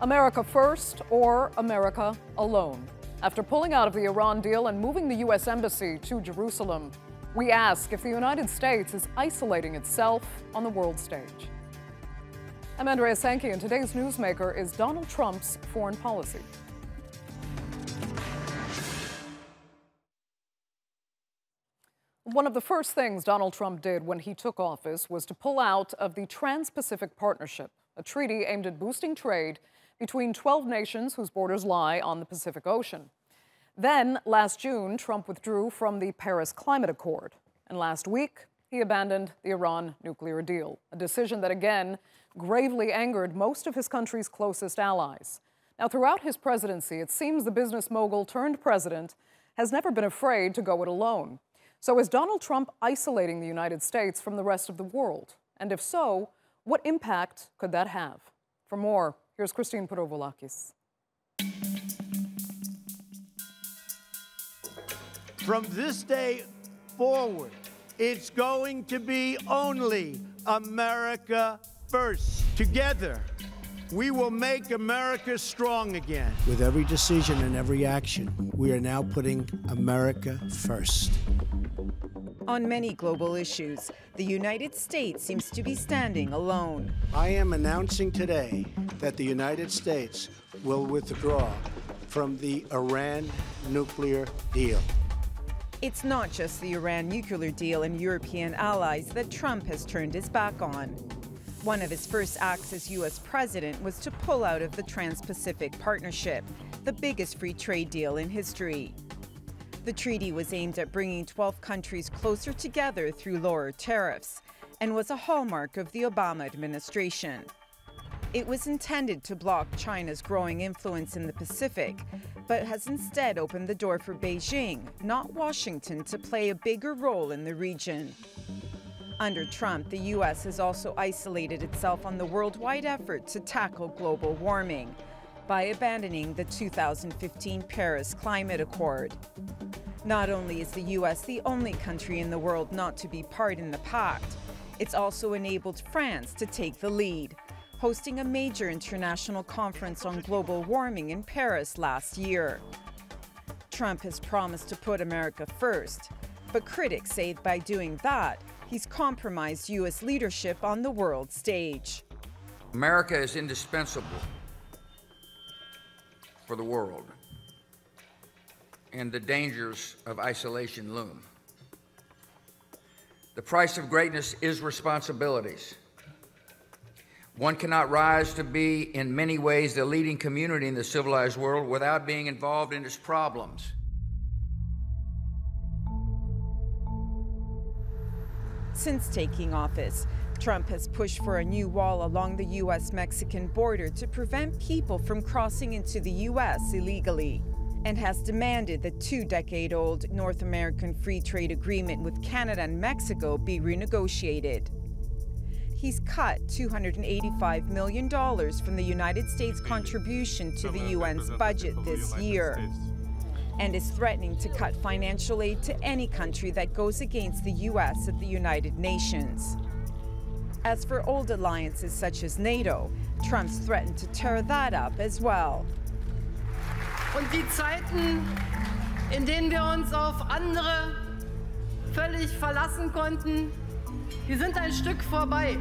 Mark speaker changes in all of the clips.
Speaker 1: America first or America alone? After pulling out of the Iran deal and moving the U.S. Embassy to Jerusalem, we ask if the United States is isolating itself on the world stage. I'm Andrea Sankey, and today's newsmaker is Donald Trump's foreign policy. One of the first things Donald Trump did when he took office was to pull out of the Trans-Pacific Partnership, a treaty aimed at boosting trade between 12 nations whose borders lie on the Pacific Ocean. Then, last June, Trump withdrew from the Paris Climate Accord. And last week, he abandoned the Iran nuclear deal, a decision that again gravely angered most of his country's closest allies. Now, throughout his presidency, it seems the business mogul turned president has never been afraid to go it alone. So is Donald Trump isolating the United States from the rest of the world? And if so, what impact could that have? For more, here's Christine Perovolakis.
Speaker 2: From this day forward, it's going to be only America first. Together, we will make America strong again.
Speaker 3: With every decision and every action, we are now putting America first.
Speaker 4: On many global issues, the United States seems to be standing alone.
Speaker 3: I am announcing today that the United States will withdraw from the Iran nuclear deal.
Speaker 4: It's not just the Iran nuclear deal and European allies that Trump has turned his back on. One of his first acts as U.S. president was to pull out of the Trans-Pacific Partnership, the biggest free trade deal in history. The treaty was aimed at bringing 12 countries closer together through lower tariffs and was a hallmark of the Obama administration. It was intended to block China's growing influence in the Pacific, but has instead opened the door for Beijing, not Washington, to play a bigger role in the region. Under Trump, the U.S. has also isolated itself on the worldwide effort to tackle global warming by abandoning the 2015 Paris Climate Accord. Not only is the U.S. the only country in the world not to be part in the pact, it's also enabled France to take the lead, hosting a major international conference on global warming in Paris last year. Trump has promised to put America first, but critics say by doing that, he's compromised U.S. leadership on the world stage.
Speaker 5: America is indispensable for the world, and the dangers of isolation loom. The price of greatness is responsibilities. One cannot rise to be, in many ways, the leading community in the civilized world without being involved in its problems.
Speaker 4: Since taking office, Trump has pushed for a new wall along the U.S.-Mexican border to prevent people from crossing into the U.S. illegally, and has demanded the two-decade-old North American Free Trade Agreement with Canada and Mexico be renegotiated. He's cut $285 million from the United States contribution to the UN's budget this year, and is threatening to cut financial aid to any country that goes against the U.S. at the United Nations. As for old alliances such as NATO, Trump's threatened to tear that up as well.
Speaker 6: Und die Zeiten, in denen wir uns auf andere völlig verlassen konnten, die sind ein Stück vorbei.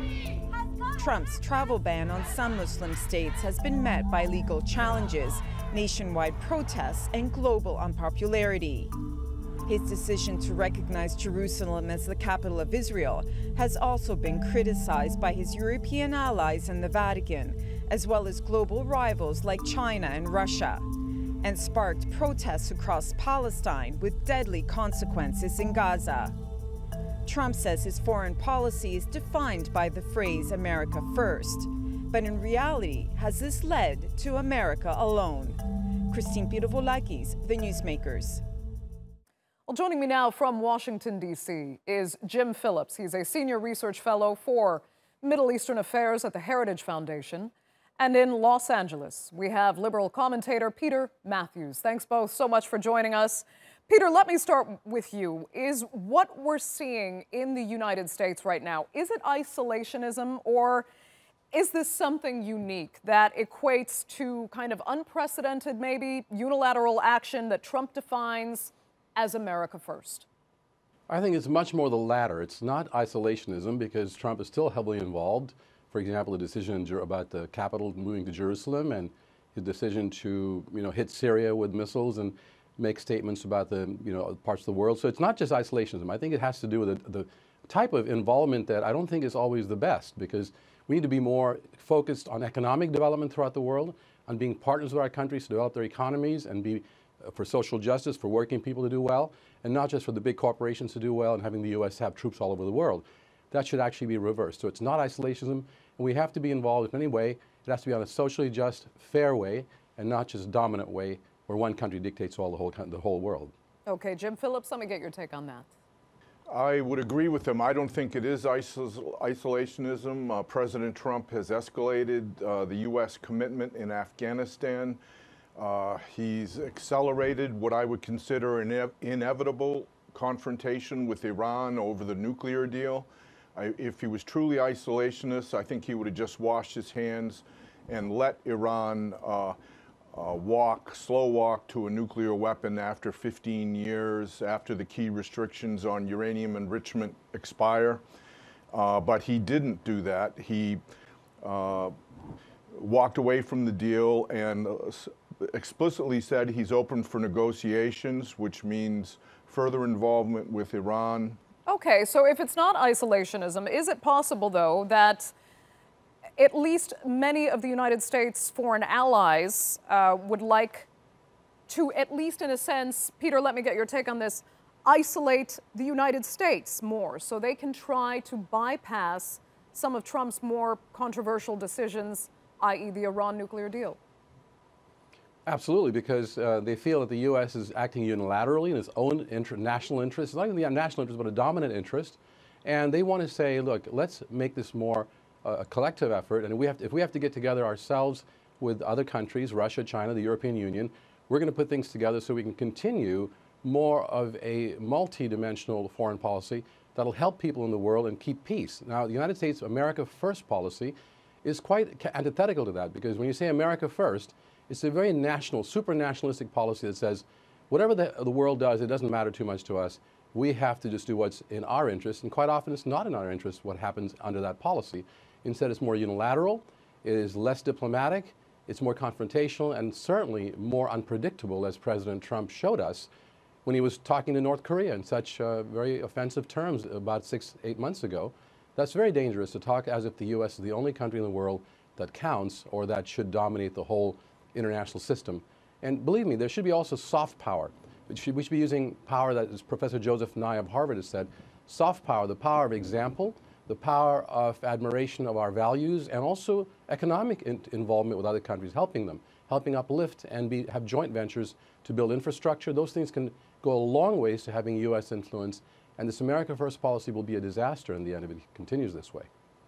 Speaker 4: Trump's travel ban on some Muslim states has been met by legal challenges, nationwide protests, and global unpopularity. His decision to recognize Jerusalem as the capital of Israel has also been criticized by his European allies and the Vatican, as well as global rivals like China and Russia, and sparked protests across Palestine with deadly consequences in Gaza. Trump says his foreign policy is defined by the phrase America first, but in reality, has this led to America alone? Christine Perovolakis, The Newsmakers.
Speaker 1: Well, joining me now from Washington, D.C. is Jim Phillips. He's a senior research fellow for Middle Eastern Affairs at the Heritage Foundation. And in Los Angeles, we have liberal commentator Peter Matthews. Thanks both so much for joining us. Peter, let me start with you. Is what we're seeing in the United States right now, is it isolationism, or Is this something unique that equates to kind of unprecedented, maybe unilateral action that Trump defines as America first?
Speaker 7: I think it's much more the latter. It's not isolationism because Trump is still heavily involved. For example, the decision about the capital moving to Jerusalem and his decision to, hit Syria with missiles and make statements about the, parts of the world. So it's not just isolationism. I think it has to do with the type of involvement that I don't think is always the best, because we need to be more focused on economic development throughout the world, on being partners with our countries to develop their economies and be for social justice, for working people to do well, and not just for the big corporations to do well and having the U.S. have troops all over the world. That should actually be reversed. So it's not isolationism, and we have to be involved in any way. It has to be on a socially just, fair way, and not just a dominant way where one country dictates the whole world.
Speaker 1: Okay, Jim Phillips, let me get your take on that.
Speaker 8: I would agree with him. I don't think it is isolationism. President Trump has escalated the U.S. commitment in Afghanistan. He's accelerated what I would consider an inevitable confrontation with Iran over the nuclear deal. If he was truly isolationist, I think he would have just washed his hands and let Iran slow walk to a nuclear weapon after 15 years, after the key restrictions on uranium enrichment expire. But he didn't do that. He walked away from the deal and explicitly said he's open for negotiations, which means further involvement with Iran.
Speaker 1: Okay, so if it's not isolationism, is it possible, though, that at least many of the United States' foreign allies would like to, at least in a sense, Peter, let me get your take on this, isolate the United States more so they can try to bypass some of Trump's more controversial decisions, i.e. the Iran nuclear deal?
Speaker 7: Absolutely, because they feel that the U.S. is acting unilaterally in its own national interest. It's not even a national interest, but a dominant interest. And they want to say, look, let's make this more a collective effort. And if we have to get together ourselves with other countries, Russia, China, the European Union, we're going to put things together so we can continue more of a multi-dimensional foreign policy that'll help people in the world and keep peace. Now, the United States America First policy is quite antithetical to that, because when you say America First, it's a very national, super nationalistic policy that says, whatever the world does, it doesn't matter too much to us. We have to just do what's in our interest, and quite often it's not in our interest what happens under that policy. Instead, it's more unilateral, it is less diplomatic, it's more confrontational, and certainly more unpredictable, as President Trump showed us when he was talking to North Korea in such very offensive terms about 6-8 months ago. That's very dangerous, to talk as if the U.S. is the only country in the world that counts or that should dominate the whole international system. And believe me, there should be also soft power. We should be using power that, as Professor Joseph Nye of Harvard has said, soft power, the power of example, the power of admiration of our values, and also economic involvement with other countries, helping them, helping uplift and have joint ventures to build infrastructure. Those things can go a long ways to having U.S. influence, and this America First policy will be a disaster in the end if it continues this way.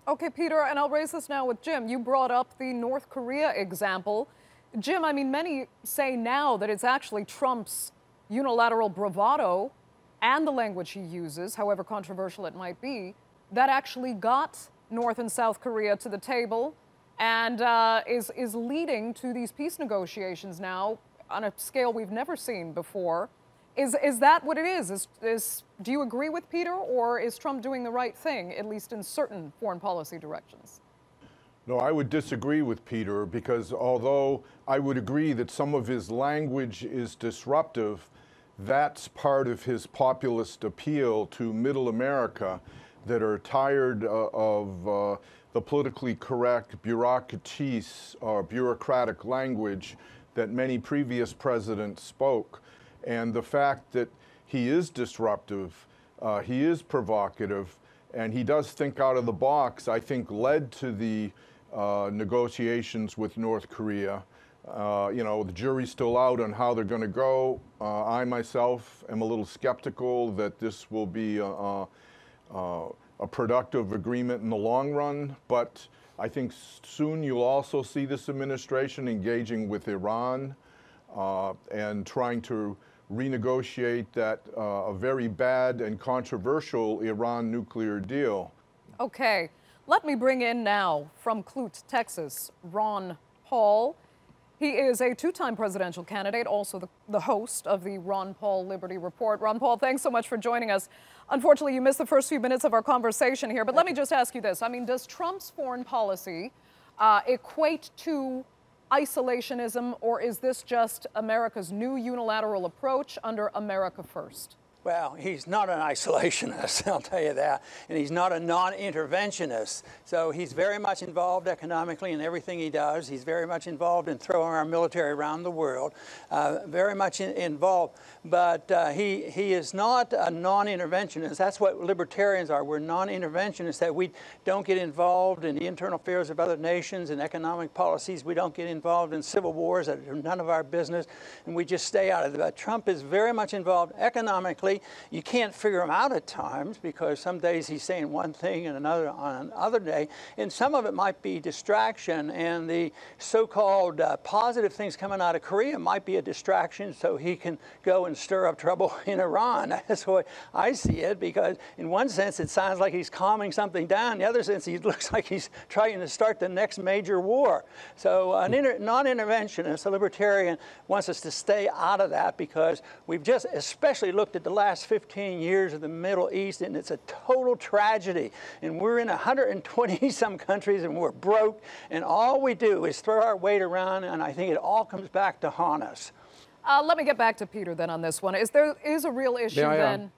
Speaker 1: Okay, Peter, and I'll raise this now with Jim. You brought up the North Korea example. Jim, I mean, many say now that it's actually Trump's unilateral bravado and the language he uses, however controversial it might be, that actually got North and South Korea to the table and is leading to these peace negotiations now on a scale we've never seen before. Is that what it is? Do you agree with Peter, or is Trump doing the right thing, at least in certain foreign policy directions?
Speaker 8: No, I would disagree with Peter, because although I would agree that some of his language is disruptive, that's part of his populist appeal to middle America that are tired of the politically correct bureaucraties or bureaucratic language that many previous presidents spoke. And the fact that he is disruptive, he is provocative, and he does think out of the box, I think led to the negotiations with North Korea. The jury's still out on how they're going to go. I myself am a little skeptical that this will be a productive agreement in the long run, but I think soon you'll also see this administration engaging with Iran and trying to renegotiate that a very bad and controversial Iran nuclear deal.
Speaker 1: Okay. Let me bring in now, from Clute, Texas, Ron Paul. He is a two-time presidential candidate, also the host of the Ron Paul Liberty Report. Ron Paul, thanks so much for joining us. Unfortunately, you missed the first few minutes of our conversation here, but let me just ask you this. I mean, does Trump's foreign policy equate to isolationism, or is this just America's new unilateral approach under America First?
Speaker 9: Well, he's not an isolationist, I'll tell you that, and he's not a non-interventionist. So he's very much involved economically in everything he does. He's very much involved in throwing our military around the world, very much involved. But he is not a non-interventionist. That's what libertarians are. We're non-interventionists, that we don't get involved in the internal affairs of other nations and economic policies. We don't get involved in civil wars that are none of our business, and we just stay out of it. But Trump is very much involved economically. You can't figure him out at times, because some days he's saying one thing and another on another day, and some of it might be distraction, and the so-called positive things coming out of Korea might be a distraction so he can go and stir up trouble in Iran. That's the way I see it, because in one sense it sounds like he's calming something down. In the other sense, he looks like he's trying to start the next major war. So an non-interventionist, a libertarian, wants us to stay out of that, because we've just especially looked at the last 15 years of the Middle East, and it's a total tragedy. And we're in 120-some countries, and we're broke, and all we do is throw our weight around, and I think it all comes back to haunt us.
Speaker 1: Let me get back to Peter then on this one. Is there a real issue then?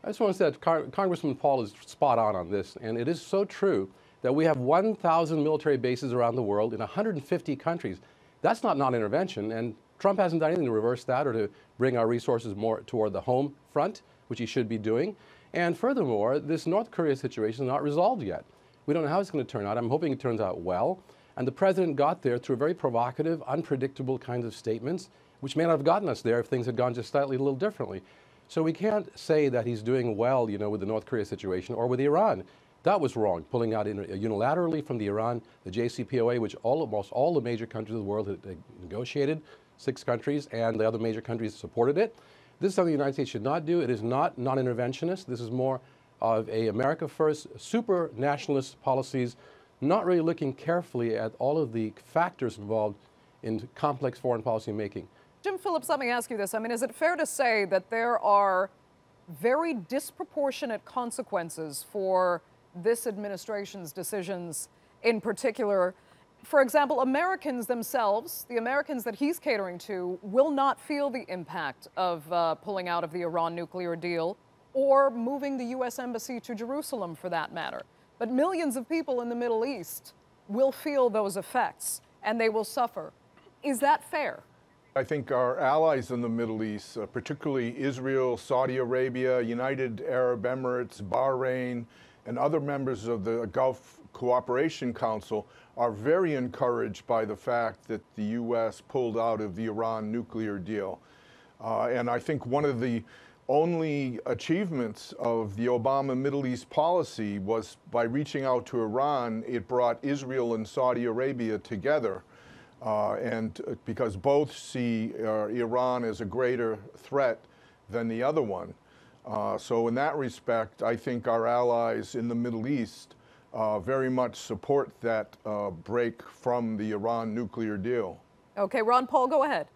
Speaker 7: I just want to say that Congressman Paul is spot on this, and it is so true that we have 1,000 military bases around the world in 150 countries. That's not non-intervention, and Trump hasn't done anything to reverse that or to bring our resources more toward the home front, which he should be doing. And furthermore, this North Korea situation is not resolved yet. We don't know how it's going to turn out. I'm hoping it turns out well. And the president got there through very provocative, unpredictable kinds of statements, which may not have gotten us there if things had gone just slightly a little differently. So we can't say that he's doing well, you know, with the North Korea situation or with Iran. That was wrong, pulling out unilaterally from the Iran, the JCPOA, which almost all the major countries of the world had negotiated, 6 countries, and the other major countries supported it. This is something the United States should not do. It is not non-interventionist. This is more of a America First, super nationalist policies, not really looking carefully at all of the factors involved in complex foreign policy making.
Speaker 1: Jim Phillips, let me ask you this. I mean, is it fair to say that there are very disproportionate consequences for this administration's decisions in particular? For example, Americans themselves, the Americans that he's catering to, will not feel the impact of pulling out of the Iran nuclear deal or moving the U.S. Embassy to Jerusalem, for that matter. But millions of people in the Middle East will feel those effects, and they will suffer. Is that fair?
Speaker 8: I think our allies in the Middle East, particularly Israel, Saudi Arabia, United Arab Emirates, Bahrain, and other members of the Gulf Cooperation Council, are very encouraged by the fact that the U.S. pulled out of the Iran nuclear deal. And I think one of the only achievements of the Obama Middle East policy was by reaching out to Iran, it brought Israel and Saudi Arabia together. And because both see Iran as a greater threat than the other one. So in that respect, I think our allies in the Middle East very much support that break from the Iran nuclear deal.
Speaker 1: Okay, Ron Paul, go ahead.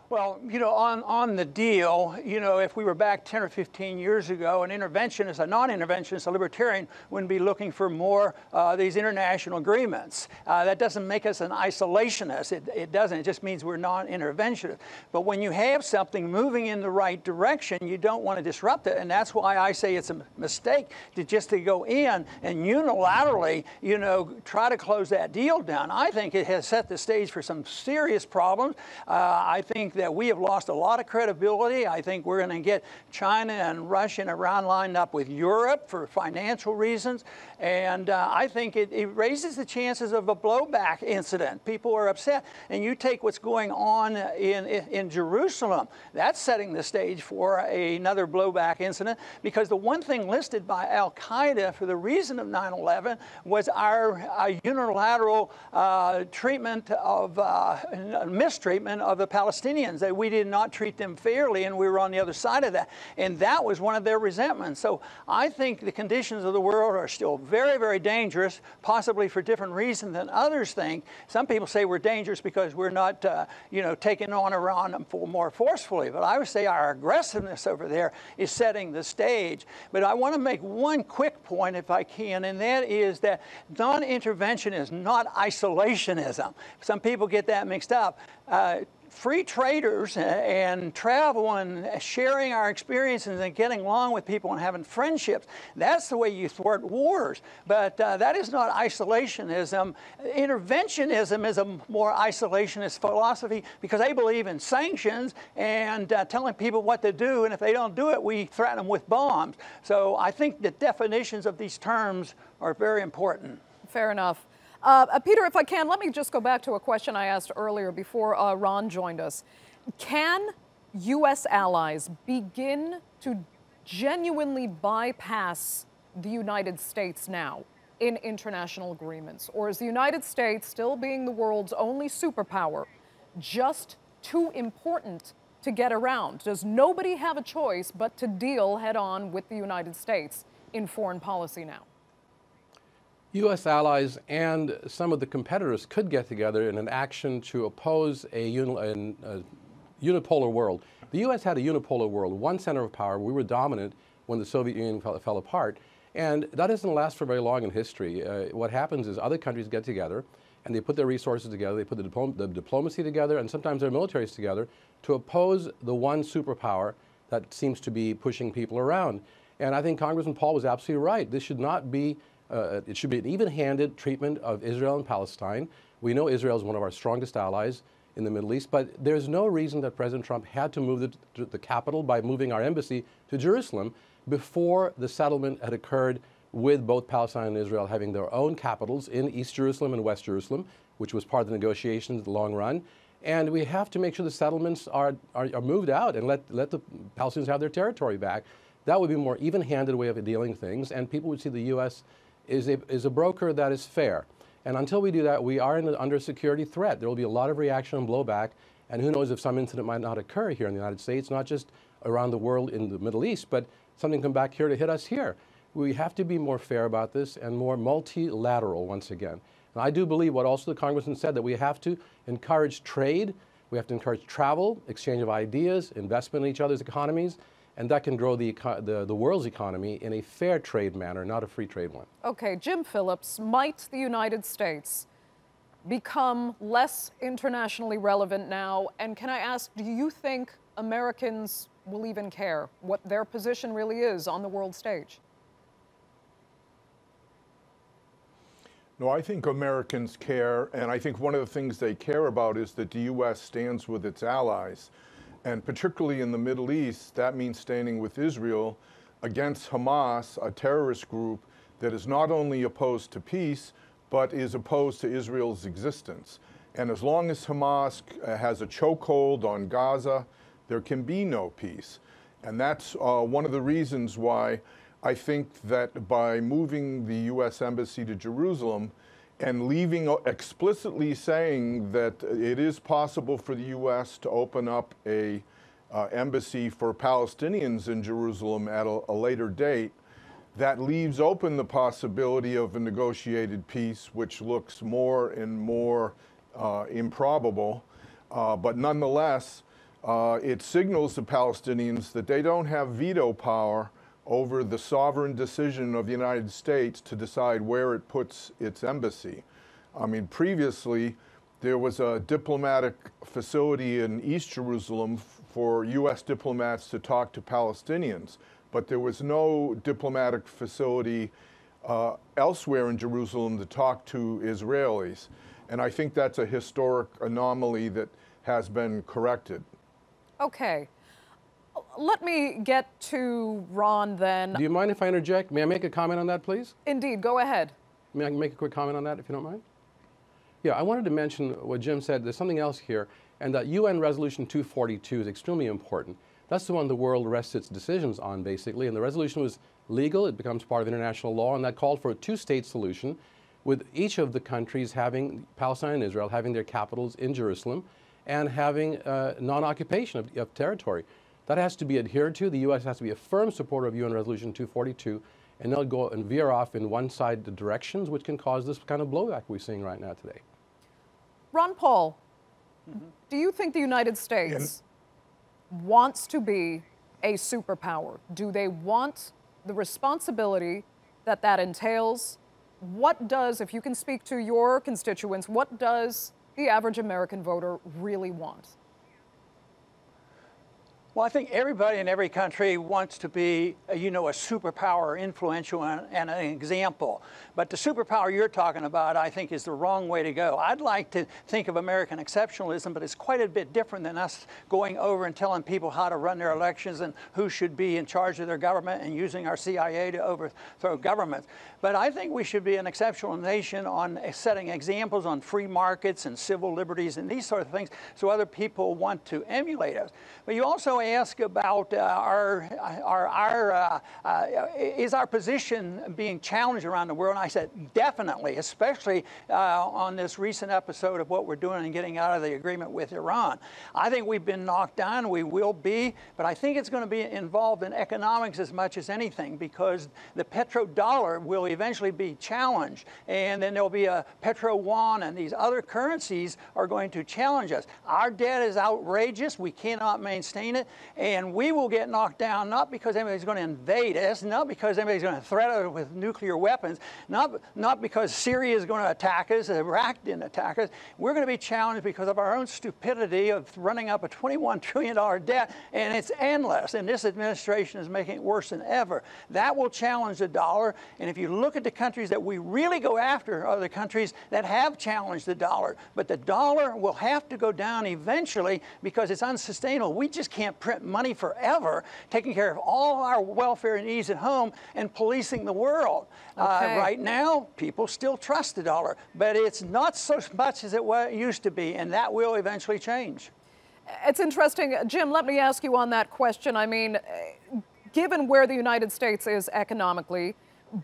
Speaker 9: Well, you know, on the deal, you know, if we were back 10 or 15 years ago, an interventionist, a non-interventionist, a libertarian wouldn't be looking for more these international agreements. That doesn't make us an isolationist. It doesn't. It just means we're non-interventionist. But when you have something moving in the right direction, you don't want to disrupt it. And that's why I say it's a mistake to go in and unilaterally, you know, try to close that deal down. I think it has set the stage for some serious problems. I think that we have lost a lot of credibility. I think we're going to get China and Russia and Iran lined up with Europe for financial reasons. And I think it raises the chances of a blowback incident. People are upset. And you take what's going on in Jerusalem, that's setting the stage for another blowback incident, because the one thing listed by Al-Qaeda for the reason of 9/11 was our unilateral treatment of mistreatment of the Palestinians. Palestinians, that we did not treat them fairly, and we were on the other side of that. And that was one of their resentments. So I think the conditions of the world are still very, very dangerous, possibly for different reasons than others think. Some people say we're dangerous because we're not, taking on Iran more forcefully. But I would say our aggressiveness over there is setting the stage. But I want to make one quick point, if I can, and that is that non-intervention is not isolationism. Some people get that mixed up. Free traders and travel and sharing our experiences and getting along with people and having friendships, that's the way you thwart wars. But that is not isolationism. Interventionism is a more isolationist philosophy because they believe in sanctions and telling people what to do, and if they don't do it, we threaten them with bombs. So I think the definitions of these terms are very important.
Speaker 1: Fair enough. Peter, if I can, let me just go back to a question I asked earlier before Ron joined us. Can U.S. allies begin to genuinely bypass the United States now in international agreements? Or is the United States, still being the world's only superpower, just too important to get around? Does nobody have a choice but to deal head-on with the United States in foreign policy now?
Speaker 7: U.S. allies and some of the competitors could get together in an action to oppose a unipolar world. The U.S. had a unipolar world, one center of power. We were dominant when the Soviet Union fell apart. And that doesn't last for very long in history. What happens is other countries get together and they put their resources together, they put the diplomacy together, and sometimes their militaries together to oppose the one superpower that seems to be pushing people around. And I think Congressman Paul was absolutely right. This should not be it should be an even-handed treatment of Israel and Palestine. We know Israel is one of our strongest allies in the Middle East, but there's no reason that President Trump had to move the capital by moving our embassy to Jerusalem before the settlement had occurred with both Palestine and Israel having their own capitals in East Jerusalem and West Jerusalem, which was part of the negotiations in the long run. And we have to make sure the settlements are moved out and let the Palestinians have their territory back. That would be a more even-handed way of dealing with things, and people would see the U.S. is a broker that is fair. And until we do that, we are under security threat. There will be a lot of reaction and blowback, and who knows if some incident might not occur here in the United States, not just around the world in the Middle East, but something come back here to hit us here. We have to be more fair about this and more multilateral once again. And I do believe what also the Congressman said, that we have to encourage trade, we have to encourage travel, exchange of ideas, investment in each other's economies, and that can grow the world's economy in a fair trade manner, not a free trade one.
Speaker 1: Okay, Jim Phillips, might the United States become less internationally relevant now? And can I ask, do you think Americans will even care what their position really is on the world stage?
Speaker 8: No, I think Americans care, and I think one of the things they care about is that the U.S. stands with its allies. And particularly in the Middle East, that means standing with Israel against Hamas, a terrorist group that is not only opposed to peace, but is opposed to Israel's existence. And as long as Hamas has a chokehold on Gaza, there can be no peace. And that's one of the reasons why I think that by moving the U.S. Embassy to Jerusalem and explicitly saying that it is possible for the U.S. to open up a embassy for Palestinians in Jerusalem at a later date, that leaves open the possibility of a negotiated peace, which looks more and more improbable. But nonetheless, it signals to Palestinians that they don't have veto power over the sovereign decision of the United States to decide where it puts its embassy. I mean, previously, there was a diplomatic facility in East Jerusalem for U.S. diplomats to talk to Palestinians, but there was no diplomatic facility elsewhere in Jerusalem to talk to Israelis. And I think that's a historic anomaly that has been corrected.
Speaker 1: Okay. Let me get to Ron then.
Speaker 7: Do you mind if I interject? May I make a comment on that, please?
Speaker 1: Indeed, go ahead.
Speaker 7: May I make a quick comment on that, if you don't mind? Yeah, I wanted to mention what Jim said. There's something else here, and that UN Resolution 242 is extremely important. That's the one the world rests its decisions on, basically, and the resolution was legal. It becomes part of international law, and that called for a two-state solution with each of the countries having, Palestine and Israel, having their capitals in Jerusalem. and having non-occupation of territory. That has to be adhered to. The U.S. has to be a firm supporter of UN Resolution 242, and they'll go and veer off in one-sided directions, which can cause this kind of blowback we're seeing right now today.
Speaker 1: Ron Paul, do you think the United States wants to be a superpower? Do they want the responsibility that that entails? What does, if you can speak to your constituents, what does the average American voter really want?
Speaker 9: Well, I think everybody in every country wants to be, a superpower, influential, and an example. But the superpower you're talking about, I think, is the wrong way to go. I'd like to think of American exceptionalism, but it's quite a bit different than us going over and telling people how to run their elections and who should be in charge of their government and using our CIA to overthrow governments. But I think we should be an exceptional nation on setting examples on free markets and civil liberties and these sort of things so other people want to emulate us. But you also ask about is our position being challenged around the world? And I said definitely, especially on this recent episode of what we're doing and getting out of the agreement with Iran. I think we've been knocked down. We will be, but I think it's going to be involved in economics as much as anything, because the petrodollar will eventually be challenged, and then there'll be a petro yuan, and these other currencies are going to challenge us. Our debt is outrageous. We cannot maintain it. And we will get knocked down, not because anybody's going to invade us, not because anybody's going to threaten us with nuclear weapons, not because Syria is going to attack us, Iraq didn't attack us. We're going to be challenged because of our own stupidity of running up a $21 trillion debt, and it's endless. And this administration is making it worse than ever. That will challenge the dollar. And if you look at the countries that we really go after, are the countries that have challenged the dollar. But the dollar will have to go down eventually because it's unsustainable. We just can't print money forever, taking care of all our welfare needs at home and policing the world. Right now, people still trust the dollar, but it's not so much as it used to be, and that will eventually change.
Speaker 1: It's interesting. Jim, let me ask you on that question. I mean, given where the United States is economically,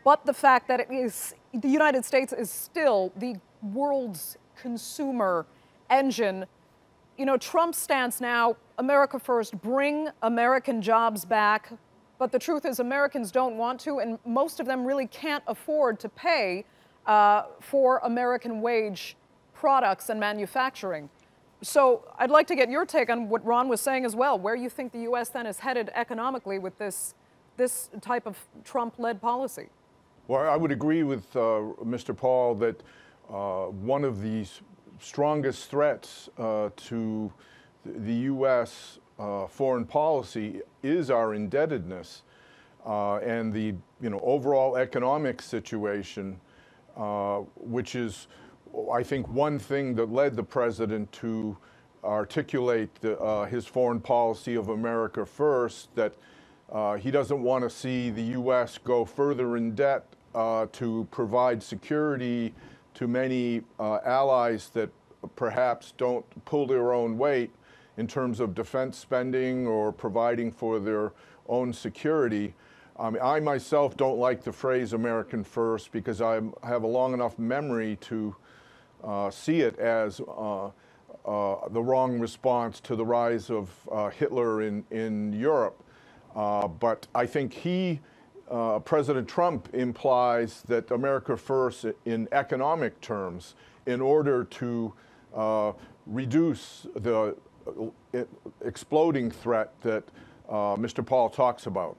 Speaker 1: but the fact that the United States is still the world's consumer engine, you know, Trump's stance now, America first, bring American jobs back. But the truth is Americans don't want to, and most of them really can't afford to pay for American wage products and manufacturing. So I'd like to get your take on what Ron was saying as well, where you think the U.S. then is headed economically with this type of Trump-led policy.
Speaker 8: Well, I would agree with Mr. Paul that one of the strongest threats to the U.S. Foreign policy is our indebtedness and the overall economic situation, which is, I think, one thing that led the president to articulate his foreign policy of America first, that he doesn't want to see the U.S. go further in debt to provide security to many allies that perhaps don't pull their own weight in terms of defense spending or providing for their own security. I myself don't like the phrase American first because I have a long enough memory to see it as the wrong response to the rise of Hitler in Europe. But I think President Trump implies that America first in economic terms in order to reduce the exploding threat that Mr. Paul talks about.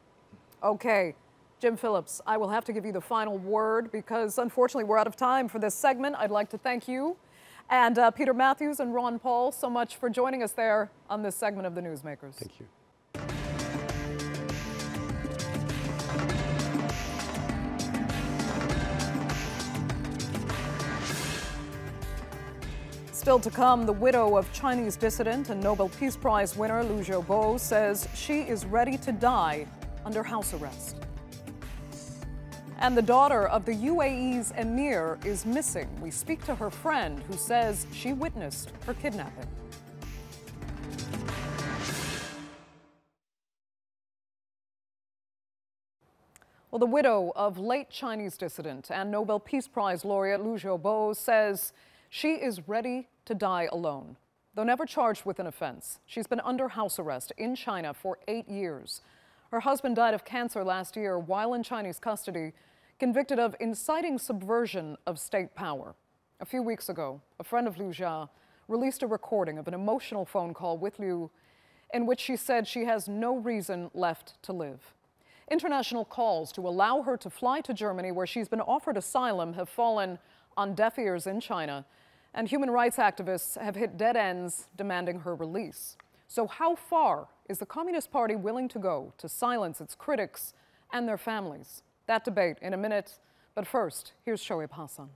Speaker 1: Okay. Jim Phillips, I will have to give you the final word because unfortunately we're out of time for this segment. I'd like to thank you and Peter Matthews and Ron Paul so much for joining us there on this segment of The Newsmakers.
Speaker 7: Thank you.
Speaker 1: Still to come, the widow of Chinese dissident and Nobel Peace Prize winner Liu Xiaobo says she is ready to die under house arrest. And the daughter of the UAE's emir is missing. We speak to her friend who says she witnessed her kidnapping. Well, the widow of late Chinese dissident and Nobel Peace Prize laureate Liu Xiaobo says she is ready to die alone. Though never charged with an offense, she's been under house arrest in China for 8 years. Her husband died of cancer last year while in Chinese custody, convicted of inciting subversion of state power. A few weeks ago, a friend of Liu Xia released a recording of an emotional phone call with Liu in which she said she has no reason left to live. International calls to allow her to fly to Germany, where she's been offered asylum, have fallen on deaf ears in China, and human rights activists have hit dead ends demanding her release. So how far is the Communist Party willing to go to silence its critics and their families? That debate in a minute, but first, here's Shoaib Hassan.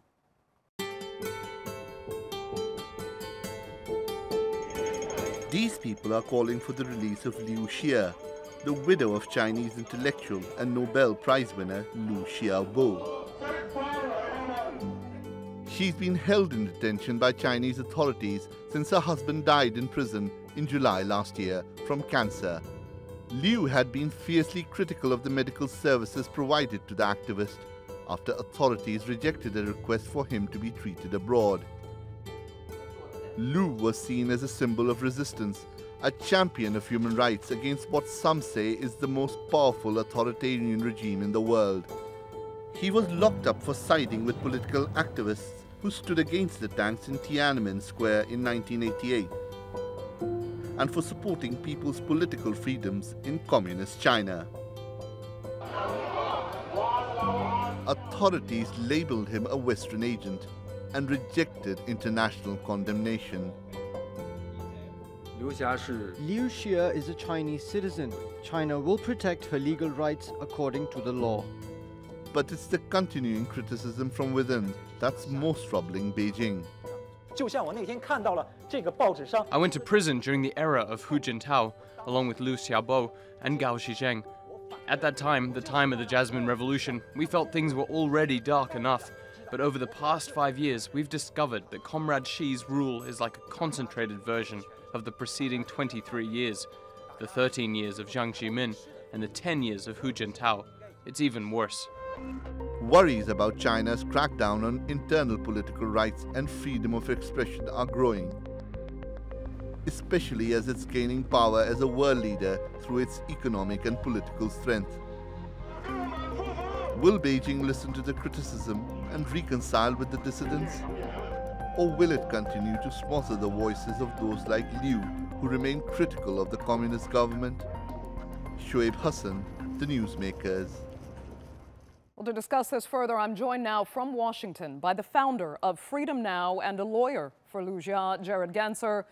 Speaker 10: These people are calling for the release of Liu Xia, the widow of Chinese intellectual and Nobel Prize winner Liu Xiaobo. She's been held in detention by Chinese authorities since her husband died in prison in July last year from cancer. Liu had been fiercely critical of the medical services provided to the activist after authorities rejected a request for him to be treated abroad. Liu was seen as a symbol of resistance, a champion of human rights against what some say is the most powerful authoritarian regime in the world. He was locked up for siding with political activists who stood against the tanks in Tiananmen Square in 1988, and for supporting people's political freedoms in communist China. Authorities labeled him a Western agent and rejected international condemnation.
Speaker 11: Liu Xia is a Chinese citizen. China will protect her legal rights according to the law.
Speaker 10: But it's the continuing criticism from within that's most troubling Beijing.
Speaker 12: I went to prison during the era of Hu Jintao, along with Liu Xiaobo and Gao Shizheng. At that time, the time of the Jasmine Revolution, we felt things were already dark enough. But over the past 5 years, we've discovered that Comrade Xi's rule is like a concentrated version of the preceding 23 years, the 13 years of Jiang Zemin and the 10 years of Hu Jintao. It's even worse.
Speaker 10: Worries about China's crackdown on internal political rights and freedom of expression are growing, especially as it's gaining power as a world leader through its economic and political strength. Will Beijing listen to the criticism and reconcile with the dissidents? Or will it continue to smother the voices of those like Liu, who remain critical of the communist government? Shoaib Hassan, The Newsmakers.
Speaker 1: Well, to discuss this further, I'm joined now from Washington by the founder of Freedom Now and a lawyer for Liu Xia, Jared Ganser.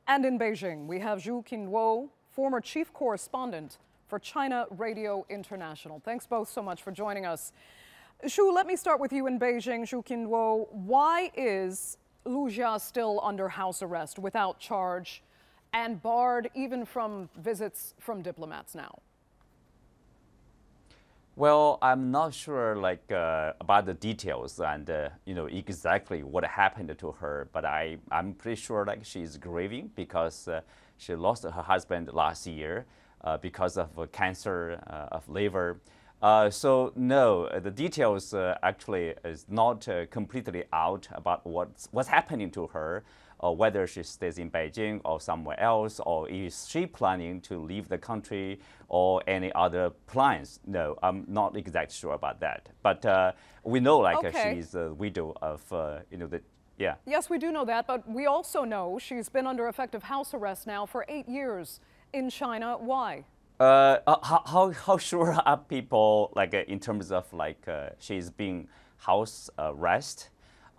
Speaker 1: And in Beijing, we have Zhu Qinduo, former chief correspondent for China Radio International. Thanks both so much for joining us. Zhu, let me start with you in Beijing. Zhu Qinduo, why is Liu Xia still under house arrest without charge and barred even from visits from diplomats now?
Speaker 13: Well, I'm not sure about the details and exactly what happened to her, but I'm pretty sure she's grieving because she lost her husband last year because of cancer of liver. So no, the details actually is not completely out about what's happening to her, or whether she stays in Beijing or somewhere else, or is she planning to leave the country or any other plans. No, I'm not exactly sure about that. But we know she's a widow of, yeah.
Speaker 1: Yes, we do know that, but we also know she's been under effective house arrest now for 8 years in China. Why?
Speaker 13: How sure are people in terms of she's being house arrest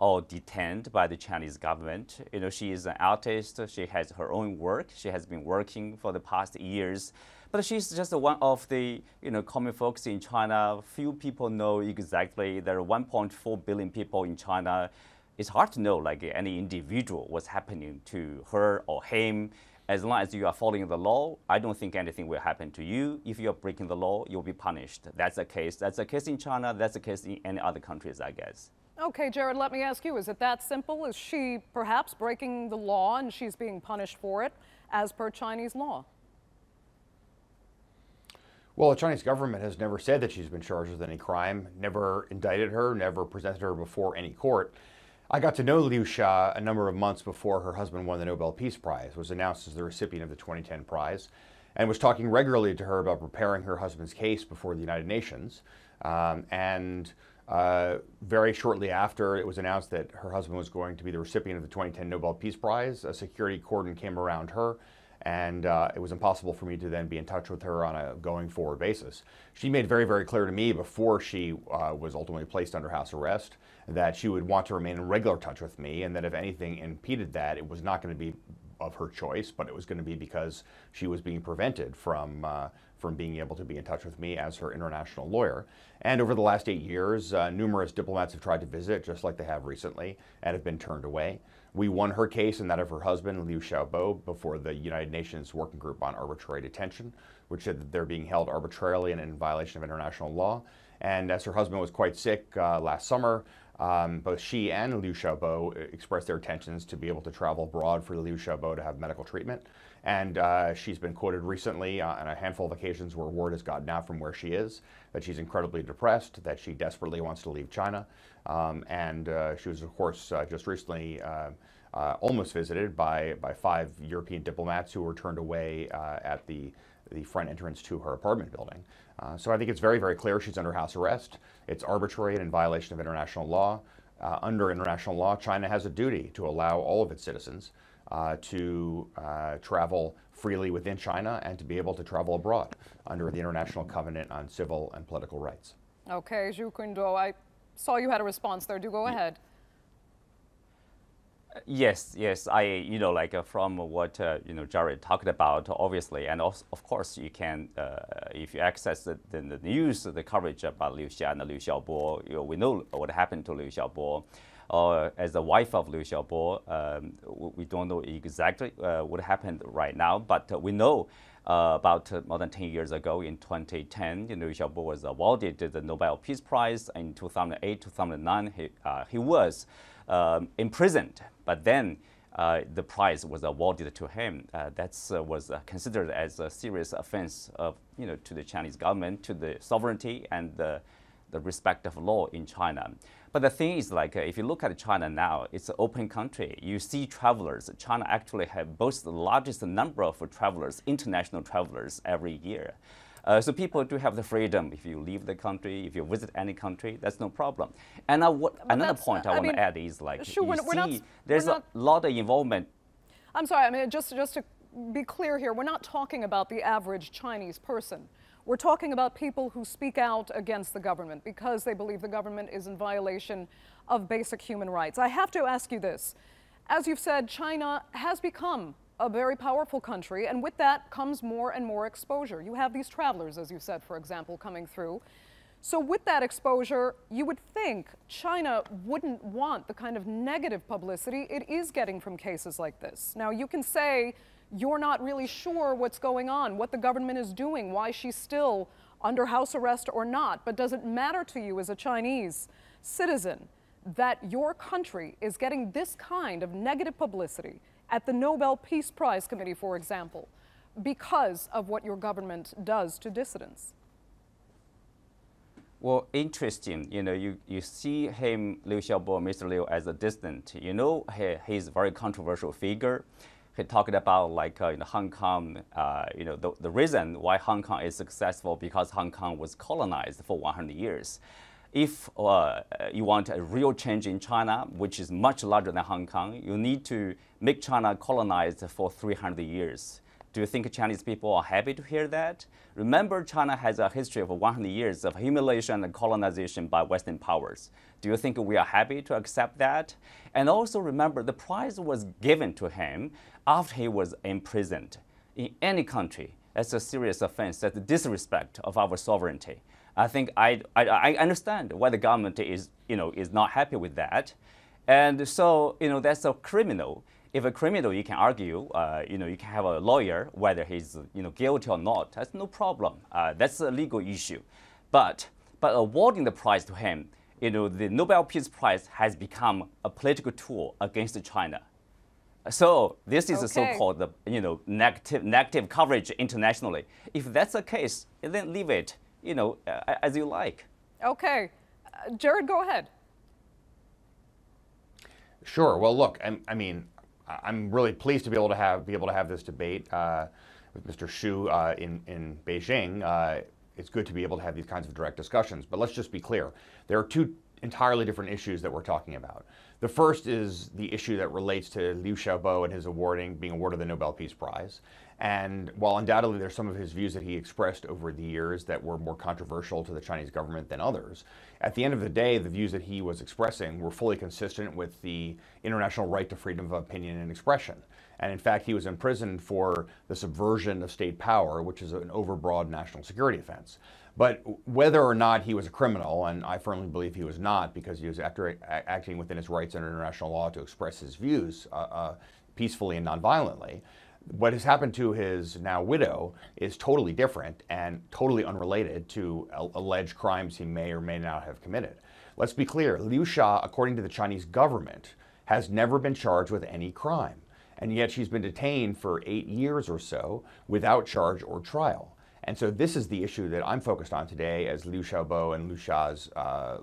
Speaker 13: or detained by the Chinese government? She is an artist. She has her own work. She has been working for the past years, but she's just one of the common folks in China. Few people know exactly. There are 1.4 billion people in China. It's hard to know any individual what's happening to her or him. As long as you are following the law, I don't think anything will happen to you. If you're breaking the law, you'll be punished. That's the case. That's the case in China. That's the case in any other countries, I guess.
Speaker 1: Okay, Jared, let me ask you, is it that simple? Is she perhaps breaking the law and she's being punished for it as per Chinese law?
Speaker 14: Well, the Chinese government has never said that she's been charged with any crime, never indicted her, never presented her before any court. I got to know Liu Xia a number of months before her husband won the Nobel Peace Prize, was announced as the recipient of the 2010 prize, and was talking regularly to her about preparing her husband's case before the United Nations. Very shortly after it was announced that her husband was going to be the recipient of the 2010 Nobel Peace Prize, a security cordon came around her, and it was impossible for me to then be in touch with her on a going forward basis. She made very, very clear to me before she was ultimately placed under house arrest that she would want to remain in regular touch with me, and that if anything impeded that, it was not going to be of her choice, but it was going to be because she was being prevented from being able to be in touch with me as her international lawyer. And over the last 8 years, numerous diplomats have tried to visit, just like they have recently, and have been turned away. We won her case and that of her husband, Liu Xiaobo, before the United Nations Working Group on Arbitrary Detention, which said that they're being held arbitrarily and in violation of international law. And as her husband was quite sick last summer, both she and Liu Xiaobo expressed their intentions to be able to travel abroad for Liu Xiaobo to have medical treatment. And she's been quoted recently on a handful of occasions where word has gotten out from where she is, that she's incredibly depressed, that she desperately wants to leave China. She was, of course, just recently almost visited by 5 European diplomats who were turned away at the front entrance to her apartment building. So I think it's very, very clear she's under house arrest. It's arbitrary and in violation of international law. Under international law, China has a duty to allow all of its citizens to travel freely within China and to be able to travel abroad under the International Covenant on Civil and Political Rights.
Speaker 1: Okay, Zhu Qindo, I saw you had a response there. Do go ahead.
Speaker 13: Yes, from what Jared talked about, obviously, and also, of course, you can, if you access the news, the coverage about Liu Xia and Liu Xiaobo, we know what happened to Liu Xiaobo. As the wife of Liu Xiaobo, we don't know exactly what happened right now, but we know about more than 10 years ago, in 2010, Liu Xiaobo was awarded the Nobel Peace Prize. In 2008, 2009, he was imprisoned, but then the prize was awarded to him. That was considered as a serious offense to the Chinese government, to the sovereignty and the respect of law in China. But the thing is, if you look at China now, it's an open country. You see travelers. China actually boasts the largest number of travelers, international travelers, every year. So people do have the freedom. If you leave the country, if you visit any country, that's no problem. And another point I want to add is, there's a lot of involvement.
Speaker 1: I'm sorry, just to be clear here, we're not talking about the average Chinese person. We're talking about people who speak out against the government because they believe the government is in violation of basic human rights. I have to ask you this. As you've said, China has become a very powerful country, and with that comes more and more exposure. You have these travelers, as you said, for example, coming through. So with that exposure, you would think China wouldn't want the kind of negative publicity it is getting from cases like this. Now, you can say you're not really sure what's going on, what the government is doing, why she's still under house arrest or not, but does it matter to you as a Chinese citizen that your country is getting this kind of negative publicity at the Nobel Peace Prize Committee, for example, because of what your government does to dissidents?
Speaker 13: Well, interesting. You see him, Liu Xiaobo, Mr. Liu, as a dissident. He's a very controversial figure. He talked about Hong Kong. The reason why Hong Kong is successful because Hong Kong was colonized for 100 years. If you want a real change in China, which is much larger than Hong Kong, you need to make China colonized for 300 years. Do you think Chinese people are happy to hear that? Remember, China has a history of 100 years of humiliation and colonization by Western powers. Do you think we are happy to accept that? And also remember, the prize was given to him after he was imprisoned. In any country, that's a serious offense. That's a disrespect of our sovereignty. I think I understand why the government is not happy with that. And so, that's a criminal. If a criminal, you can argue, you can have a lawyer, whether he's, guilty or not. That's no problem. That's a legal issue. But awarding the prize to him, the Nobel Peace Prize has become a political tool against China. So this is a so-called, negative coverage internationally. If that's the case, then leave it, as you like.
Speaker 1: Okay. Jared, go ahead.
Speaker 14: Sure. Well, look, I mean, I'm really pleased to be able to have this debate with Mr. Xu in Beijing. It's good to be able to have these kinds of direct discussions. But let's just be clear. There are two entirely different issues that we're talking about. The first is the issue that relates to Liu Xiaobo and his being awarded the Nobel Peace Prize. And while undoubtedly there's some of his views that he expressed over the years that were more controversial to the Chinese government than others, at the end of the day, the views that he was expressing were fully consistent with the international right to freedom of opinion and expression. And in fact, he was imprisoned for the subversion of state power, which is an overbroad national security offense. But whether or not he was a criminal, and I firmly believe he was not, because he was acting within his rights under international law to express his views peacefully and nonviolently, what has happened to his now widow is totally different and totally unrelated to alleged crimes he may or may not have committed. Let's be clear, Liu Xia, according to the Chinese government, has never been charged with any crime. And yet she's been detained for 8 years or so without charge or trial. And so this is the issue that I'm focused on today as Liu Xiaobo and Liu Xia's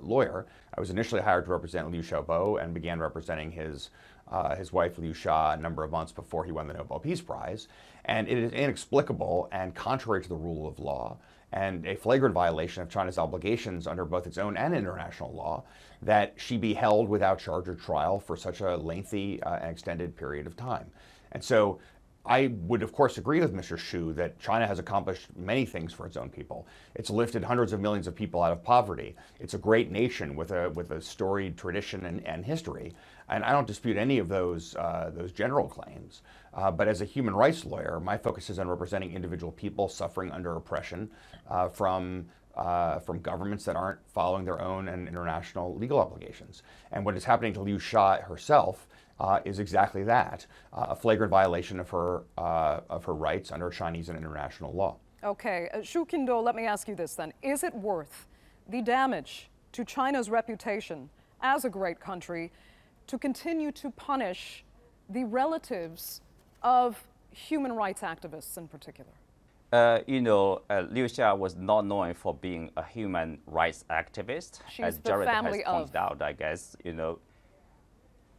Speaker 14: lawyer. I was initially hired to represent Liu Xiaobo and began representing his wife Liu Xia a number of months before he won the Nobel Peace Prize. And it is inexplicable and contrary to the rule of law and a flagrant violation of China's obligations under both its own and international law that she be held without charge or trial for such a lengthy and extended period of time. And so I would, of course, agree with Mr. Xu that China has accomplished many things for its own people. It's lifted hundreds of millions of people out of poverty. It's a great nation with a storied tradition and history. And I don't dispute any of those general claims. But as a human rights lawyer, my focus is on representing individual people suffering under oppression from governments that aren't following their own and international legal obligations. And what is happening to Liu Xia herself is exactly that, a flagrant violation of her rights under Chinese and international law.
Speaker 1: Okay, Xu Qingdou, let me ask you this then. Is it worth the damage to China's reputation as a great country to continue to punish the relatives of human rights activists in particular?
Speaker 13: Liu Xia was not known for being a human rights activist,
Speaker 1: She's
Speaker 13: as
Speaker 1: the
Speaker 13: Jared has
Speaker 1: family
Speaker 13: pointed
Speaker 1: of.
Speaker 13: out, I guess,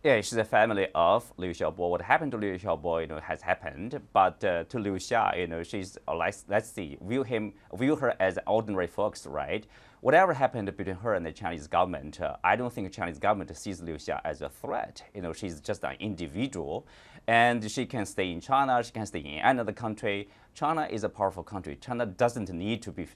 Speaker 13: Yeah, she's a family of Liu Xiaobo. What happened to Liu Xiaobo, has happened. But to Liu Xia, she's let's see, view her as ordinary folks, right? Whatever happened between her and the Chinese government, I don't think the Chinese government sees Liu Xia as a threat. She's just an individual, and she can stay in China. She can stay in another country. China is a powerful country. China doesn't need to be,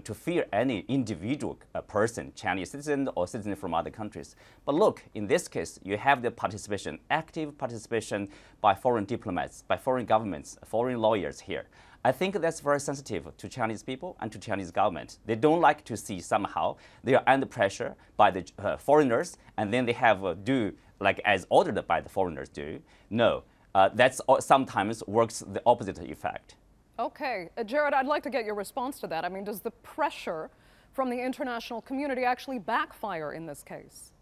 Speaker 13: to fear any individual person, Chinese citizen or citizen from other countries. But look, in this case, you have the participation, active participation by foreign diplomats, by foreign governments, foreign lawyers here. I think that's very sensitive to Chinese people and to Chinese government. They don't like to see somehow they are under pressure by the foreigners, and then they have do like as ordered by the foreigners do. No, that's sometimes works the opposite effect.
Speaker 1: Okay, Jared, I'd like to get your response to that. I mean, does the pressure from the international community actually backfire in this case?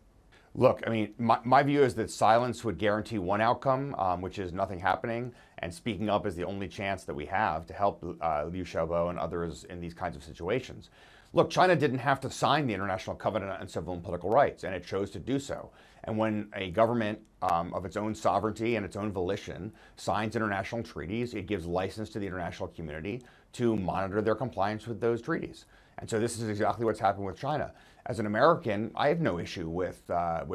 Speaker 14: Look, I mean, my view is that silence would guarantee one outcome, which is nothing happening, and speaking up is the only chance that we have to help Liu Xiaobo and others in these kinds of situations. Look, China didn't have to sign the International Covenant on Civil and Political Rights, and it chose to do so. And when a government of its own sovereignty and its own volition signs international treaties, it gives license to the international community to monitor their compliance with those treaties. And so this is exactly what's happened with China. As an American, I have no issue with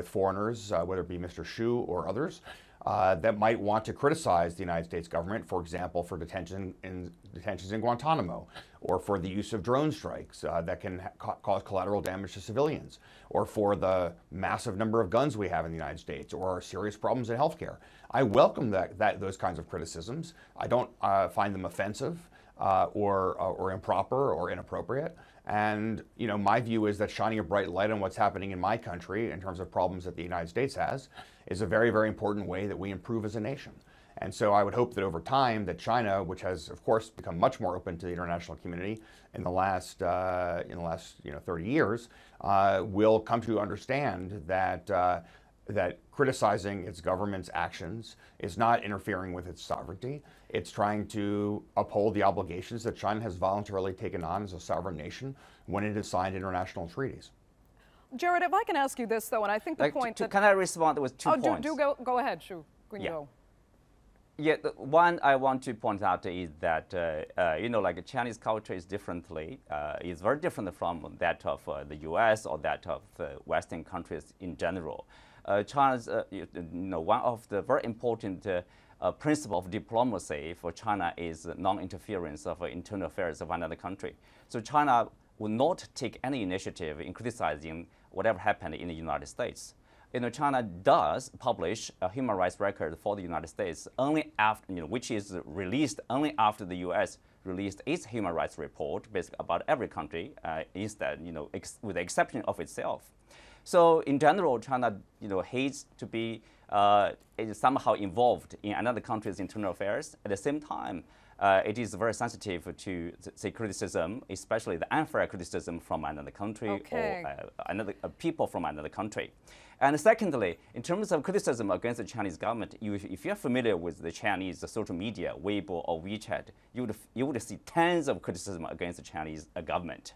Speaker 14: foreigners, whether it be Mr. Xu or others, that might want to criticize the United States government, for example, for detentions in Guantanamo, or for the use of drone strikes that can cause collateral damage to civilians, or for the massive number of guns we have in the United States, or our serious problems in healthcare. I welcome those kinds of criticisms. I don't find them offensive or improper or inappropriate. And my view is that shining a bright light on what's happening in my country in terms of problems that the United States has is a very, very important way that we improve as a nation. And so I would hope that over time that China, which has of course become much more open to the international community in the last 30 years, will come to understand that that criticizing its government's actions is not interfering with its sovereignty. It's trying to uphold the obligations that China has voluntarily taken on as a sovereign nation when it has signed international treaties.
Speaker 1: Jared, if I can ask you this, though, and I think the point that...
Speaker 13: Can I respond with 2 points?
Speaker 1: Go ahead, Xu. Go.
Speaker 13: Yeah, the one I want to point out is that, like Chinese culture is is very different from that of the US or that of the Western countries in general. China's, one of the very important principle of diplomacy for China is non-interference of internal affairs of another country. So China will not take any initiative in criticizing whatever happened in the United States. China does publish a human rights record for the United States only after, which is released only after the U.S. released its human rights report, basically about every country, instead, with the exception of itself. So in general, China, hates to be somehow involved in another country's internal affairs. At the same time, it is very sensitive to, say, criticism, especially the unfair criticism from another country or people from another country. And secondly, in terms of criticism against the Chinese government, if you're familiar with the Chinese social media, Weibo or WeChat, you would see tons of criticism against the Chinese government.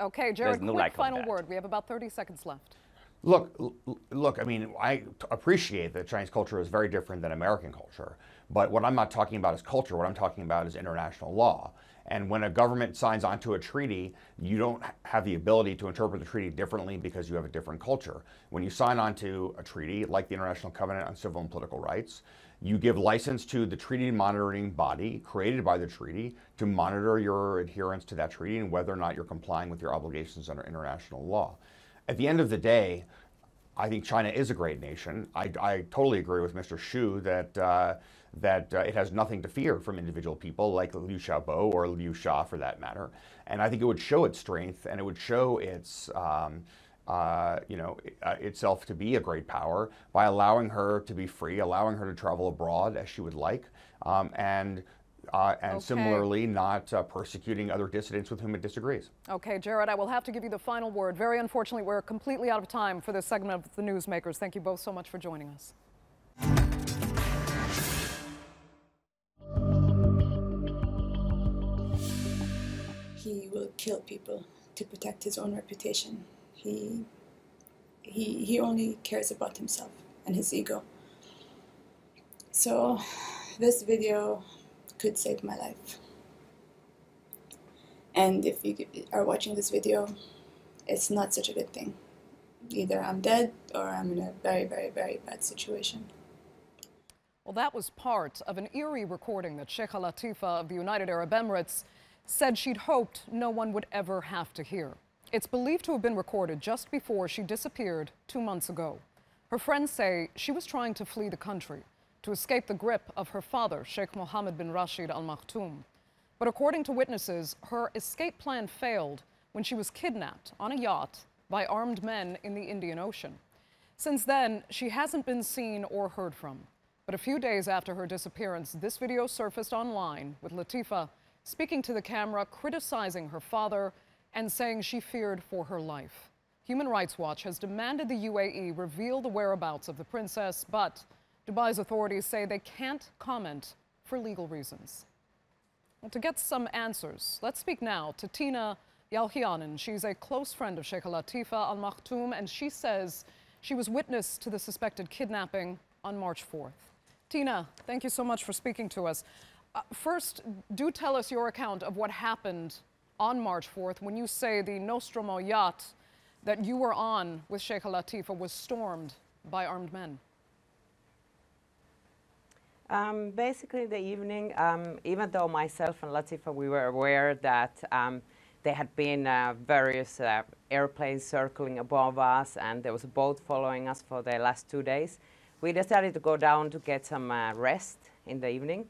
Speaker 1: Okay, Jared, quick final word. We have about 30 seconds left.
Speaker 14: Look, I mean, I appreciate that Chinese culture is very different than American culture, but what I'm not talking about is culture. What I'm talking about is international law. And when a government signs onto a treaty, you don't have the ability to interpret the treaty differently because you have a different culture. When you sign onto a treaty, like the International Covenant on Civil and Political Rights, you give license to the treaty monitoring body created by the treaty to monitor your adherence to that treaty and whether or not you're complying with your obligations under international law. At the end of the day, I think China is a great nation. I totally agree with Mr. Xu that it has nothing to fear from individual people like Liu Xiaobo or Liu Xia for that matter. And I think it would show its strength and it would show its, itself to be a great power by allowing her to be free, allowing her to travel abroad as she would like, and similarly not persecuting other dissidents with whom it disagrees.
Speaker 1: Okay, Jared, I will have to give you the final word. Very unfortunately, we're completely out of time for this segment of The Newsmakers. Thank you both so much for joining us.
Speaker 15: He will kill people to protect his own reputation. He only cares about himself and his ego. So this video could save my life. And if you are watching this video, it's not such a good thing. Either I'm dead or I'm in a very, very, very bad situation.
Speaker 1: Well, that was part of an eerie recording that Sheikha Latifah of the United Arab Emirates said she'd hoped no one would ever have to hear. It's believed to have been recorded just before she disappeared 2 months ago. Her friends say she was trying to flee the country to escape the grip of her father, Sheikh Mohammed bin Rashid Al Maktoum. But according to witnesses, her escape plan failed when she was kidnapped on a yacht by armed men in the Indian Ocean. Since then, she hasn't been seen or heard from. But a few days after her disappearance, this video surfaced online with Latifah speaking to the camera, criticizing her father and saying she feared for her life. Human Rights Watch has demanded the UAE reveal the whereabouts of the princess, but Dubai's authorities say they can't comment for legal reasons. Well, to get some answers, let's speak now to Tina Yalhianen. She's a close friend of Sheikh Latifah Al Maktoum, and she says she was witness to the suspected kidnapping on March 4th. Tina, thank you so much for speaking to us. First, do tell us your account of what happened on March 4th when you say the Nostromo yacht that you were on with Sheikh Latifah was stormed by armed men.
Speaker 16: Basically, the evening, even though myself and Latifah, we were aware that there had been various airplanes circling above us and there was a boat following us for the last 2 days, we decided to go down to get some rest in the evening.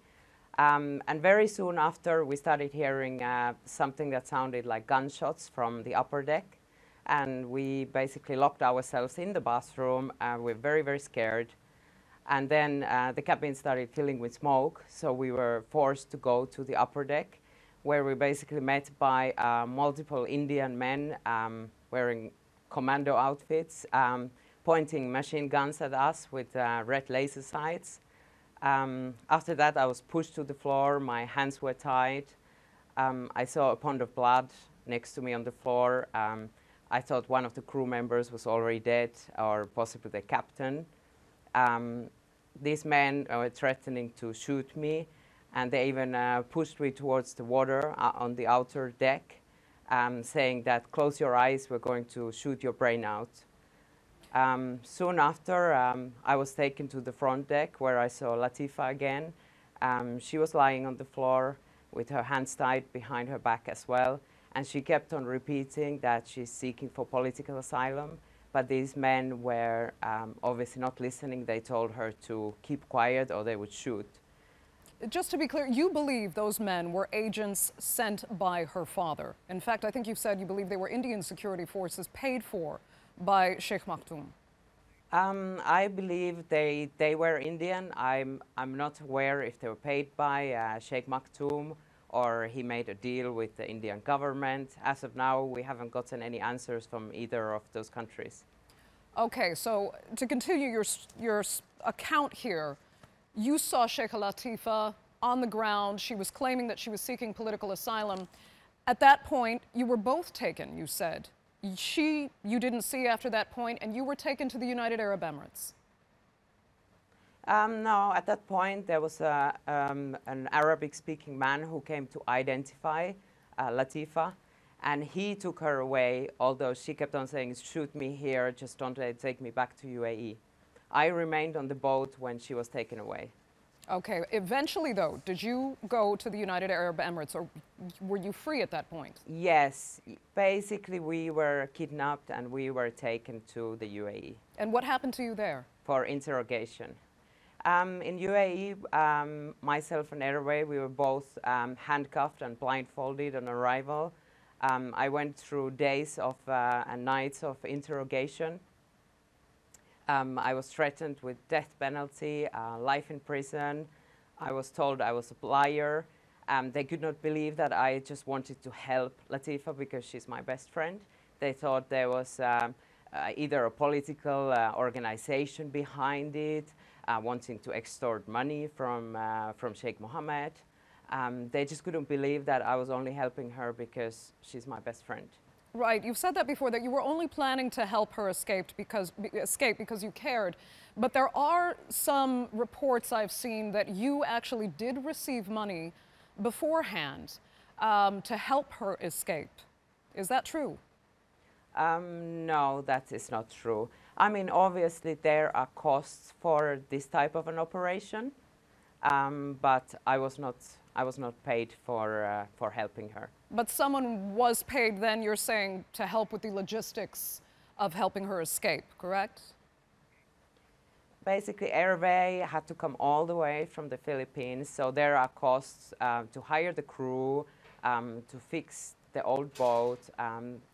Speaker 16: And very soon after, we started hearing something that sounded like gunshots from the upper deck. And we basically locked ourselves in the bathroom. We were very, very scared. And then the cabin started filling with smoke. So we were forced to go to the upper deck, where we basically met by multiple Indian men wearing commando outfits, pointing machine guns at us with red laser sights. After that, I was pushed to the floor. My hands were tied. I saw a pond of blood next to me on the floor. I thought one of the crew members was already dead, or possibly the captain. These men were threatening to shoot me, and they even pushed me towards the water on the outer deck, saying that, "Close your eyes, we're going to shoot your brain out." Soon after, I was taken to the front deck, where I saw Latifa again. She was lying on the floor with her hands tied behind her back as well, and she kept on repeating that she's seeking for political asylum. But these men were obviously not listening. They told her to keep quiet or they would shoot.
Speaker 1: Just to be clear, you believe those men were agents sent by her father. In fact, I think you said you believe they were Indian security forces paid for by Sheikh Maktoum.
Speaker 16: I believe they were Indian. I'm not aware if they were paid by Sheikh Maktoum or he made a deal with the Indian government. As of now, we haven't gotten any answers from either of those countries.
Speaker 1: Okay, so to continue your account here, you saw Sheikh Latifa on the ground. She was claiming that she was seeking political asylum. At that point, you were both taken, you said. You didn't see after that point, and you were taken to the United Arab Emirates.
Speaker 16: No, at that point, there was an Arabic-speaking man who came to identify Latifa, and he took her away, although she kept on saying, "Shoot me here, just don't take me back to UAE." I remained on the boat when she was taken away.
Speaker 1: Okay, eventually though, did you go to the United Arab Emirates, or were you free at that point?
Speaker 16: Yes, basically we were kidnapped and we were taken to the UAE.
Speaker 1: And what happened to you there?
Speaker 16: For interrogation. In UAE, myself and Airway, we were both handcuffed and blindfolded on arrival. I went through days of and nights of interrogation. I was threatened with death penalty, life in prison. I was told I was a liar. They could not believe that I just wanted to help Latifa because she's my best friend. They thought there was either a political organization behind it, wanting to extort money from Sheikh Mohammed. They just couldn't believe that I was only helping her because she's my best friend.
Speaker 1: Right, you've said that before, that you were only planning to help her escape because you cared. But there are some reports I've seen that you actually did receive money beforehand to help her escape. Is that true?
Speaker 16: No, that is not true. I mean, obviously there are costs for this type of an operation, but I was not paid for helping her.
Speaker 1: But someone was paid then, you're saying, to help with the logistics of helping her escape, correct?
Speaker 16: Basically, Airway had to come all the way from the Philippines, so there are costs to hire the crew, to fix the old boat.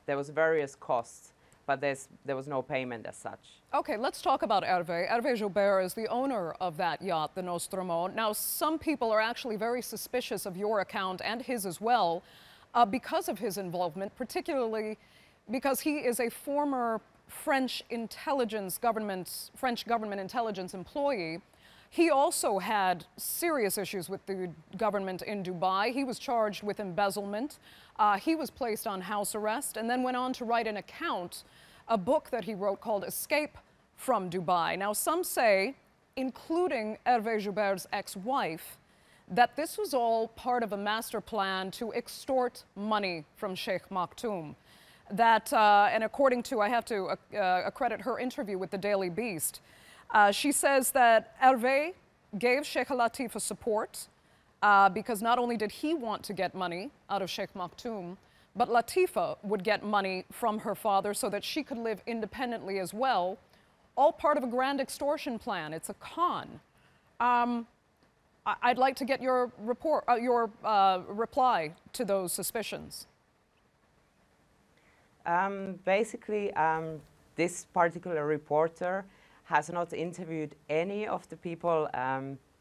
Speaker 16: There was various costs, but there was no payment as such.
Speaker 1: Okay, let's talk about Hervé. Hervé Joubert is the owner of that yacht, the Nostromo. Now, some people are actually very suspicious of your account and his as well because of his involvement, particularly because he is a former French government intelligence employee. He also had serious issues with the government in Dubai. He was charged with embezzlement. He was placed on house arrest and then went on to write an account, a book that he wrote called Escape from Dubai. Now, some say, including Hervé Joubert's ex-wife, that this was all part of a master plan to extort money from Sheikh Maktoum. That, and according to, I have to accredit her interview with the Daily Beast, she says that Hervé gave Sheikh Latifa support because not only did he want to get money out of Sheikh Maktoum, but Latifa would get money from her father so that she could live independently as well, all part of a grand extortion plan. It's a con. I'd like to get your reply to those suspicions.
Speaker 16: Basically, this particular reporter has not interviewed any of the people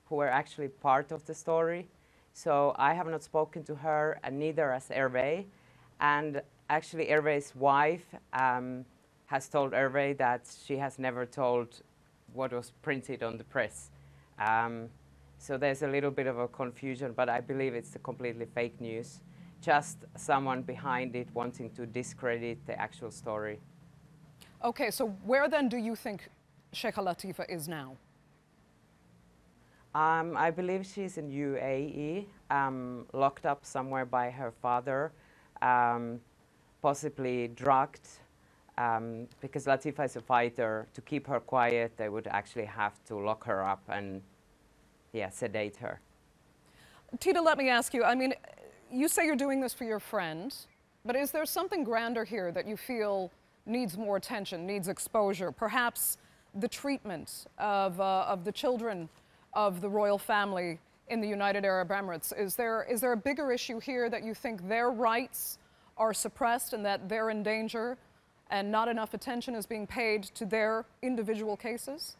Speaker 16: who were actually part of the story. So I have not spoken to her, and neither has Hervé. And actually, Hervé's wife has told Hervé that she has never told what was printed on the press. So there's a little bit of a confusion, but I believe it's completely fake news. just someone behind it wanting to discredit the actual story.
Speaker 1: Okay, so where then do you think Sheikha Latifa is now?
Speaker 16: I believe she's in UAE, locked up somewhere by her father, possibly drugged, because Latifa is a fighter. To keep her quiet, they would actually have to lock her up and, yeah, sedate her.
Speaker 1: Tita, let me ask you, I mean, you say you're doing this for your friend, but is there something grander here that you feel needs more attention, needs exposure? Perhaps the treatment of the children of the royal family in the United Arab Emirates. Is there a bigger issue here that you think their rights are suppressed and that they're in danger and not enough attention is being paid to their individual cases?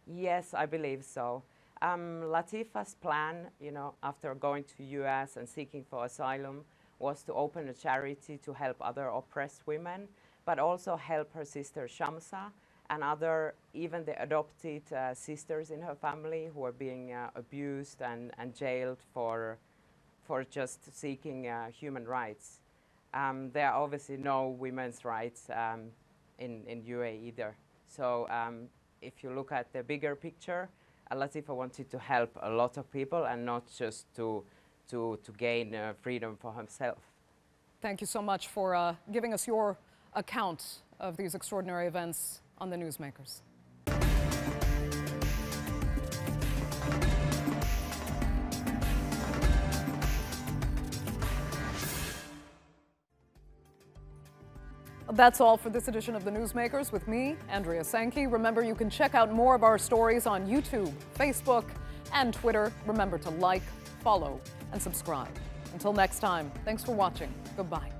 Speaker 16: Yes, I believe so. Latifa's plan, you know, after going to US and seeking for asylum, was to open a charity to help other oppressed women, but also help her sister Shamsa and other, even the adopted sisters in her family who are being abused and jailed for just seeking human rights. There are obviously no women's rights in UAE either. So if you look at the bigger picture, Latifa wanted to help a lot of people and not just to gain freedom for himself.
Speaker 1: Thank you so much for giving us your account of these extraordinary events on the Newsmakers. That's all for this edition of the Newsmakers with me, Andrea Sankey. Remember, you can check out more of our stories on YouTube, Facebook, and Twitter. Remember to like, follow, and subscribe. Until next time, thanks for watching. Goodbye.